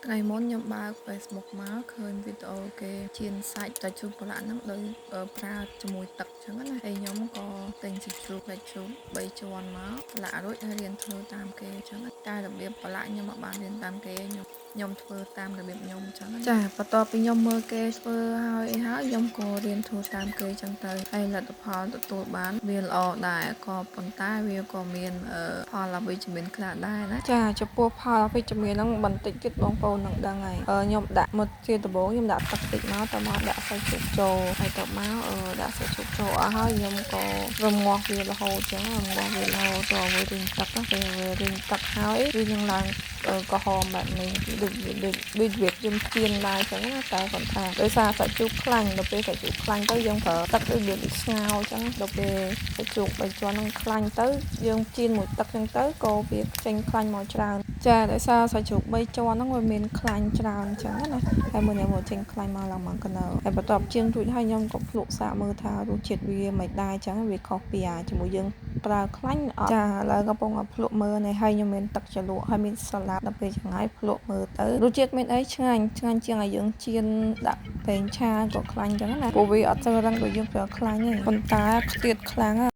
ថ្ងៃមុនខ្ញុំបើក Facebook មកឃើញវីដេអូគេចៀនសាច់សាច់ជ្រូកប្រឡាក់ហ្នឹងដោយប្រើជាមួយទឹកអញ្ចឹងណាហើយខ្ញុំក៏ទិញសាច់ជ្រូក3ជាន់មកប្រឡាក់រួចហើយរៀនធ្វើតាមគេអញ្ចឹងតែរបៀបប្រឡាក់ខ្ញុំអត់បានរៀនតាមគេខ្ញុំធ្វើតាមរបៀបខ្ញុំអញ្ចឹងចាបន្ទាប់ពីខ្ញុំមើលគេធ្វើហើយខ្ញុំក៏រៀនធ្វើតាមគេអញ្ចឹងទៅហើយលទ្ធផលទទួលបានវាល្អដែរក៏ប៉ុន្តែវាក៏មានផលអវិជ្ជមានខ្លះដែរណាចាចំពោះផលអវិជ្ជមានហ្នឹងបន្តិចទៀតបងប្អូននឹងដឹងហើយខ្ញុំដាក់មកជាដំបូងខ្ញុំដាក់ទឹកតិចមកទៅមកដាក់សាច់ជ្រូកចូលហើយទៅមកដាក់សាច់ជ្រូកចូលអស់ហើយខ្ញុំក៏រំងាស់វារហូតអញ្ចឹងរំងាស់វារហូតដល់វារីងទឹកពេលវារីងទឹកហើយវានឹងឡើងក្រហមបែបនេះដូចវាជិមជៀនដែរអញ្ចឹងណាតែគាត់ថាដោយសារសាច់ជ្រូកខ្លាញ់ដល់ពេលសាច់ជ្រូកខ្លាញ់ទៅយើងប្រើទឹករបៀបស្ងោរអញ្ចឹងដល់ពេលសាច់ជ្រូក3ជាន់ហ្នឹងខ្លាញ់ទៅយើងជៀនមួយទឹកអញ្ចឹងទៅក៏វាចេញខ្លាញ់មកច្រើនចាដោយសារសាច់ជ្រូក3ជាន់ហ្នឹងវាមានខ្លាញ់ច្រើនអញ្ចឹងណាហើយមួយនេះមកចេញខ្លាញ់មកឡើងមកកណោហើយបន្ទាប់ជៀនរួចហើយខ្ញុំក៏ភ្លក់សាកមើលថារសជាតិវាមិនដែរអញ្ចឹងវាខុសពីជាមួយយើងប្រើខ្លាញ់អត់ចាឥឡូវកំពុងភ្លក់មើលនេះហើយខ្ញុំមានទឹកជ្រលក់ហើយមានសាឡាត់ដល់ពេលចឹងហើយភ្លក់មើលទៅរសជាតិមានអីឆ្ងាញ់ជាងឲ្យយើងជៀនដាក់ប្រេងឆាក៏ខ្លាញ់ចឹងណាព្រោះវាអត់សូវរឹងដូចយើងប្រើខ្លាញ់ទេប៉ុន្តែខ្ទាតខ្លាំង